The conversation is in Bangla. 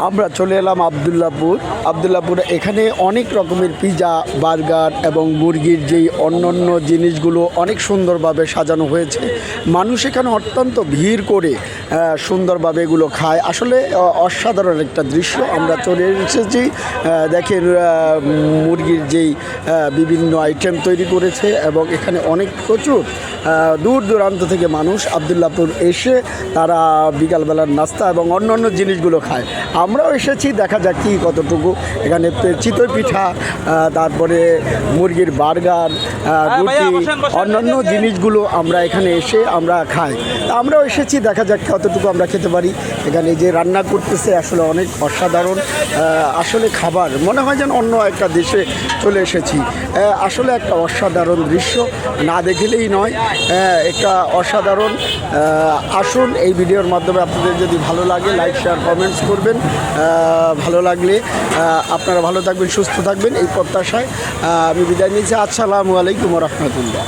আমরা চলে এলাম আবদুল্লাপুর। এখানে অনেক রকমের পিৎজা, বার্গার এবং মুরগির যেই অন্যান্য জিনিসগুলো অনেক সুন্দরভাবে সাজানো হয়েছে। মানুষ এখানে অত্যন্ত ভিড় করে সুন্দরভাবে এগুলো খায়। আসলে অসাধারণ একটা দৃশ্য। আমরা চলে এসেছি, দেখেন মুরগির যেই বিভিন্ন আইটেম তৈরি করেছে এবং এখানে অনেক প্রচুর দূর দূরান্ত থেকে মানুষ আবদুল্লাপুর এসে তারা বিকালবেলার নাস্তা এবং অন্যান্য জিনিসগুলো খায়। আমরাও এসেছি, দেখা যাক কি কতটুকু। এখানে চিতই পিঠা, তারপরে মুরগির বার্গার, রুটি, অন্যান্য জিনিসগুলো আমরা এখানে এসে আমরা খাই। আমরাও এসেছি, দেখা যাক কতটুকু আমরা খেতে পারি। এখানে যে রান্না করতেছে আসলে অনেক অসাধারণ। আসলে খাবার মনে হয় যেন অন্য একটা দেশে চলে এসেছি। আসলে একটা অসাধারণ দৃশ্য, না দেখলেই নয়। একটা অসাধারণ। আসুন, এই ভিডিওর মাধ্যমে আপনাদের যদি ভালো লাগে লাইক, শেয়ার, কমেন্টস করবেন। ভালো লাগলে আপনারা ভালো থাকবেন, সুস্থ থাকবেন, এই প্রত্যাশায় আমি বিদায় নিচ্ছি। আসসালামু আলাইকুম ওয়া রাহমাতুল্লাহ।